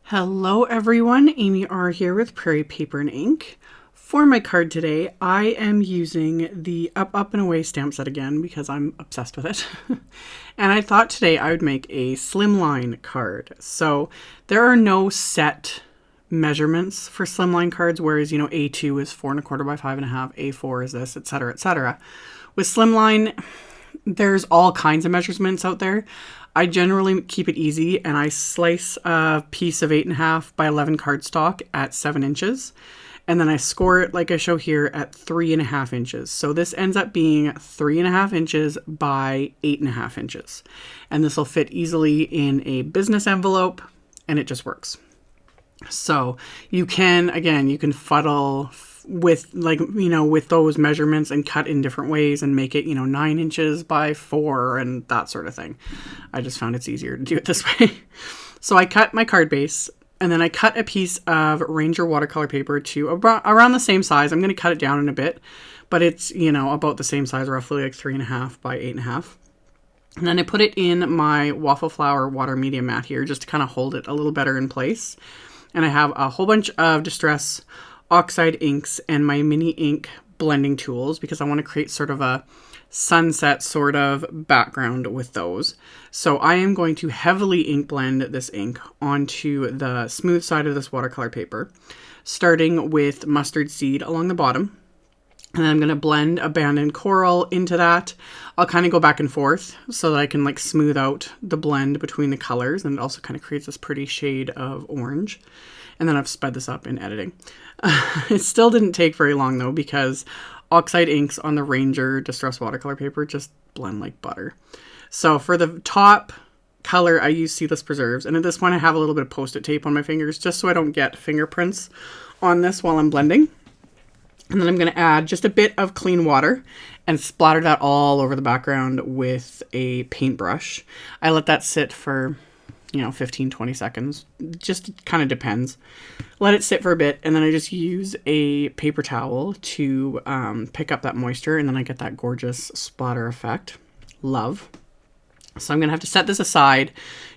Hello everyone, AmyR here with Prairie Paper and Ink. For my card today, I am using the Up, Up and Away stamp set again because I'm obsessed with it. And I thought today I would make a slimline card. So there are no set measurements for slimline cards, whereas, A2 is 4 1/4 by 5 1/2, A4 is this, etc., etc. With slimline, there's all kinds of measurements out there. I generally keep it easy and I slice a piece of 8 1/2 by 11 cardstock at 7 inches. And then I score it like I show here at 3 1/2 inches. So this ends up being 3 1/2 inches by 8 1/2 inches. And this will fit easily in a business envelope and it just works. So you can, again, you can fuddle with with those measurements and cut in different ways and make it, 9 inches by 4 and that sort of thing. I just found it's easier to do it this way. So I cut my card base and then I cut a piece of Ranger watercolor paper to around the same size. I'm going to cut it down in a bit, but it's, about the same size, roughly like 3 1/2 by 8 1/2. And then I put it in my waffle flower water media mat here just to kind of hold it a little better in place. And I have a whole bunch of Distress oxide inks and my mini ink blending tools because I want to create sort of a sunset sort of background with those. So I am going to heavily ink blend this ink onto the smooth side of this watercolor paper, starting with mustard seed along the bottom. And then I'm going to blend abandoned coral into that. I'll kind of go back and forth so that I can smooth out the blend between the colors, and it also kind of creates this pretty shade of orange. And then I've sped this up in editing. It still didn't take very long though, because oxide inks on the Ranger Distress watercolor paper just blend like butter. So for the top color, I use Seedless Preserves. And at this point I have a little bit of Post-it tape on my fingers just so I don't get fingerprints on this while I'm blending. And then I'm going to add just a bit of clean water and splatter that all over the background with a paintbrush. I let that sit for 15-20 seconds. Just kind of depends. Let it sit for a bit, and then I just use a paper towel to pick up that moisture, and then I get that gorgeous splatter effect. Love. So I'm going to have to set this aside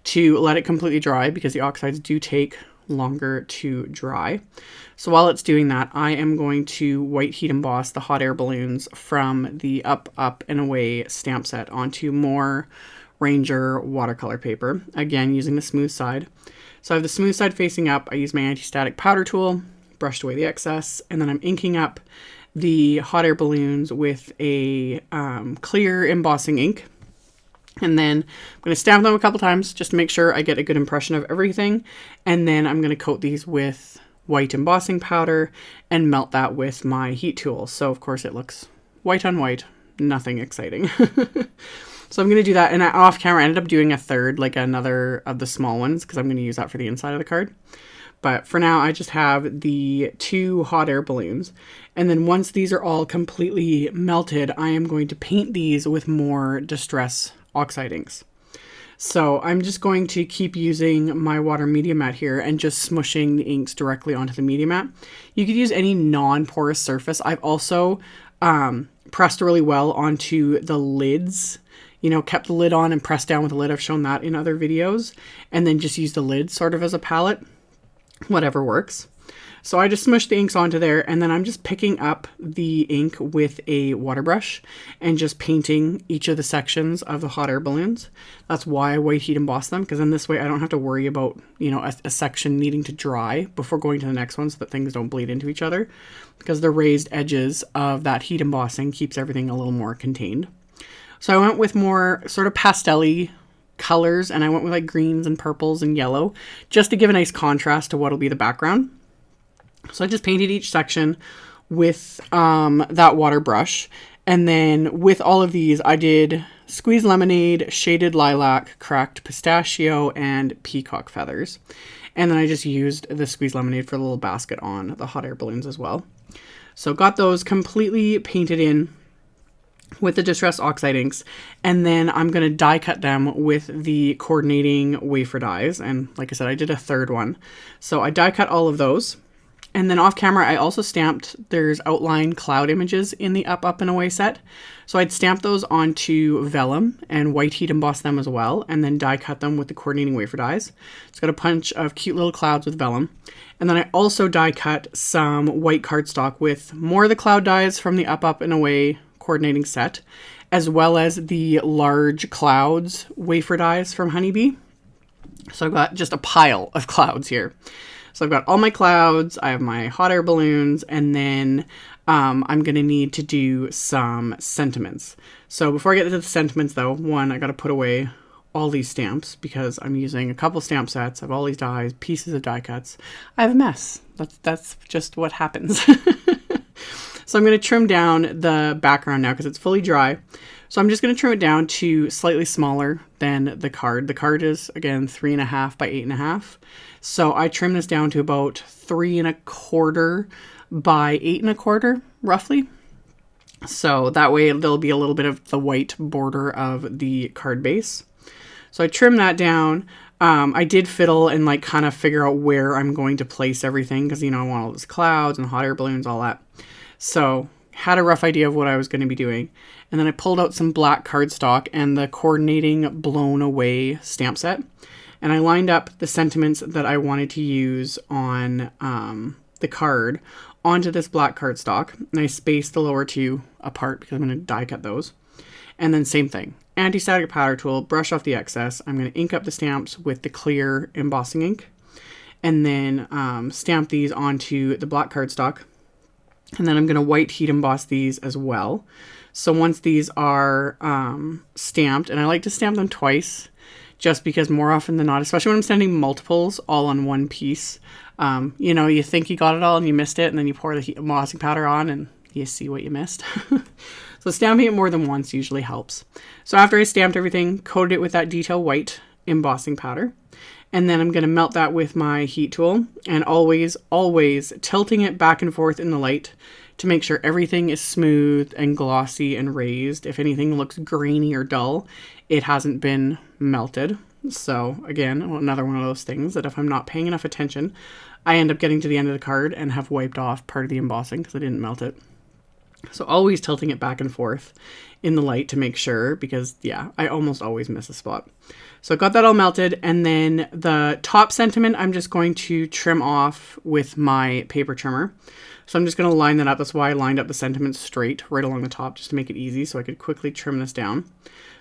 to let it completely dry because the oxides do take longer to dry. So while it's doing that, I am going to white heat emboss the hot air balloons from the Up, Up and Away stamp set onto more Ranger watercolor paper, again using the smooth side. So I have the smooth side facing up. I use my anti-static powder tool, brushed away the excess, and then I'm inking up the hot air balloons with a clear embossing ink. And then I'm going to stamp them a couple times just to make sure I get a good impression of everything. And then I'm going to coat these with white embossing powder and melt that with my heat tool. So of course it looks white on white, nothing exciting. So I'm going to do that, and off camera I ended up doing a third, like another of the small ones, because I'm going to use that for the inside of the card. But for now, I just have the 2 hot air balloons. And then once these are all completely melted, I am going to paint these with more Distress oxide inks. So I'm just going to keep using my water media mat here and just smushing the inks directly onto the media mat. You could use any non-porous surface. I've also pressed really well onto the lids. Kept the lid on and pressed down with the lid. I've shown that in other videos. And then just use the lid sort of as a palette. Whatever works. So I just smushed the inks onto there, and then I'm just picking up the ink with a water brush and just painting each of the sections of the hot air balloons. That's why I white heat emboss them, because in this way I don't have to worry about, a section needing to dry before going to the next one so that things don't bleed into each other, because the raised edges of that heat embossing keeps everything a little more contained. So I went with more sort of pastel-y colors, and I went with greens and purples and yellow just to give a nice contrast to what'll be the background. So I just painted each section with that water brush. And then with all of these, I did squeezed lemonade, shaded lilac, cracked pistachio, and peacock feathers. And then I just used the squeezed lemonade for the little basket on the hot air balloons as well. So got those completely painted in with the Distress oxide inks, and then I'm going to die cut them with the coordinating wafer dies. And like I said, I did a third one. So I die cut all of those, And then off camera, I also stamped, there's outline cloud images in the Up, Up and Away set. So I'd stamp those onto vellum and white heat emboss them as well, and then die cut them with the coordinating wafer dies. It's got a bunch of cute little clouds with vellum. And then I also die cut some white cardstock with more of the cloud dies from the Up, Up and Away coordinating set, as well as the large clouds wafer dies from Honeybee. So I've got just a pile of clouds here. So I've got all my clouds, I have my hot air balloons, and then I'm going to need to do some sentiments. So before I get to the sentiments though, one, I got to put away all these stamps because I'm using a couple stamp sets. I have all these dies, pieces of die cuts. I have a mess. That's just what happens. So I'm going to trim down the background now because it's fully dry. So I'm just going to trim it down to slightly smaller than the card. The card is, again, 3.5 by 8.5. So I trim this down to about 3.25 by 8.25, roughly. So that way there'll be a little bit of the white border of the card base. So I trim that down. I did fiddle and like kind of figure out where I'm going to place everything because, you know, I want all those clouds and hot air balloons, all that. So had a rough idea of what I was going to be doing. And then I pulled out some black cardstock and the coordinating blown away stamp set. And I lined up the sentiments that I wanted to use on the card onto this black cardstock. And I spaced the lower two apart because I'm going to die cut those. And then same thing. Anti-static powder tool, brush off the excess. I'm going to ink up the stamps with the clear embossing ink. And then stamp these onto the black cardstock. And then I'm going to white heat emboss these as well. So once these are stamped, and I like to stamp them twice, just because more often than not, especially when I'm sending multiples all on one piece, you know, you think you got it all and you missed it, and then you pour the embossing powder on and you see what you missed. So stamping it more than once usually helps. So after I stamped everything, coated it with that detail white embossing powder. And then I'm going to melt that with my heat tool, and always tilting it back and forth in the light to make sure everything is smooth and glossy and raised. If anything looks grainy or dull, it hasn't been melted. So again, another one of those things that if I'm not paying enough attention, I end up getting to the end of the card and have wiped off part of the embossing because I didn't melt it. So always tilting it back and forth in the light to make sure, because yeah, I almost always miss a spot. So I got that all melted, and then the top sentiment I'm just going to trim off with my paper trimmer. So I'm just going to line that up. That's why I lined up the sentiments straight right along the top, just to make it easy so I could quickly trim this down.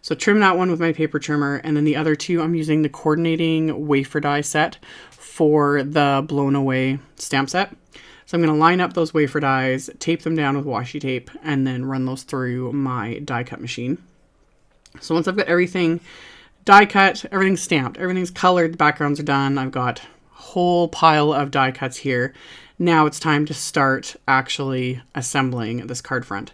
So trim that one with my paper trimmer, and then the other two I'm using the coordinating wafer die set for the blown away stamp set. So I'm going to line up those wafer dies, tape them down with washi tape, and then run those through my die cut machine. So once I've got everything die cut, everything's stamped, everything's colored, the backgrounds are done, I've got a whole pile of die cuts here. Now it's time to start actually assembling this card front.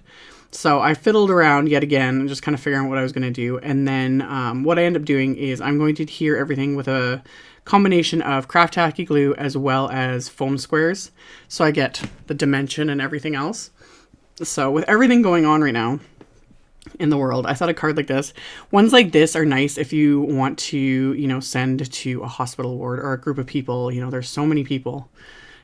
So I fiddled around yet again, just kind of figuring out what I was going to do. And then what I end up doing is I'm going to adhere everything with a combination of craft tacky glue as well as foam squares. So I get the dimension and everything else. So with everything going on right now in the world, I thought a card like this, ones like this are nice if you want to, you know, send to a hospital ward or a group of people. You know, there's so many people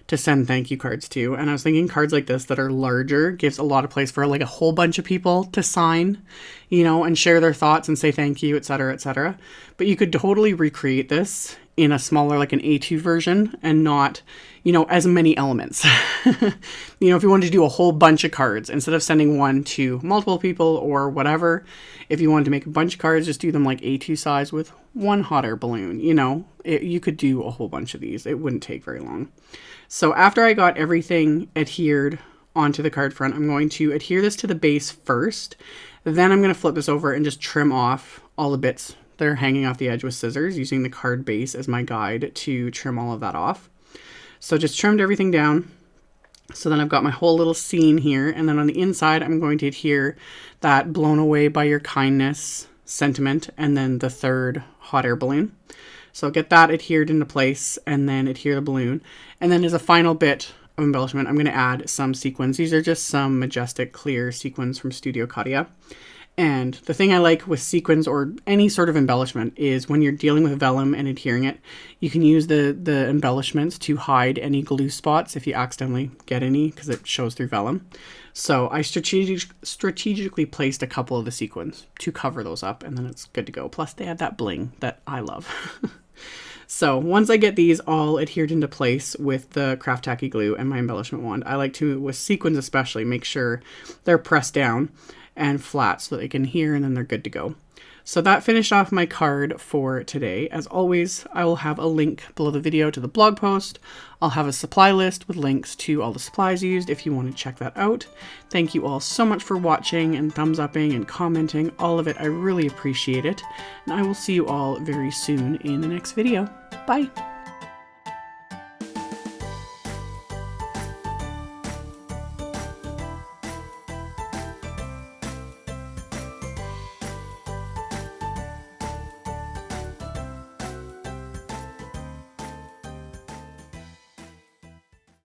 to send thank you cards to. And I was thinking cards like this that are larger gives a lot of place for like a whole bunch of people to sign, you know, and share their thoughts and say thank you, etc., etc. But you could totally recreate this in a smaller, like an A2 version, and not, you know, as many elements. You know, if you wanted to do a whole bunch of cards, instead of sending one to multiple people or whatever, if you wanted to make a bunch of cards, just do them like A2 size with one hot air balloon. You know, you could do a whole bunch of these. It wouldn't take very long. So after I got everything adhered onto the card front, I'm going to adhere this to the base first. Then I'm going to flip this over and just trim off all the bits that are hanging off the edge with scissors, using the card base as my guide to trim all of that off. So just trimmed everything down. So then I've got my whole little scene here. And then on the inside, I'm going to adhere that blown away by your kindness sentiment, and then the third hot air balloon. So I'll get that adhered into place and then adhere the balloon. And then as a final bit of embellishment, I'm going to add some sequins. These are just some majestic clear sequins from Studio Katia. And the thing I like with sequins or any sort of embellishment is when you're dealing with vellum and adhering it, you can use the embellishments to hide any glue spots if you accidentally get any, because it shows through vellum. So I strategically placed a couple of the sequins to cover those up, and then it's good to go. Plus they have that bling that I love. So once I get these all adhered into place with the craft tacky glue and my embellishment wand, I like to, with sequins especially, make sure they're pressed down and flat so that they can adhere, and then they're good to go. So that finished off my card for today. As always, I will have a link below the video to the blog post. I'll have a supply list with links to all the supplies used if you want to check that out. Thank you all so much for watching and thumbs upping and commenting. All of it, I really appreciate it. And I will see you all very soon in the next video. Bye!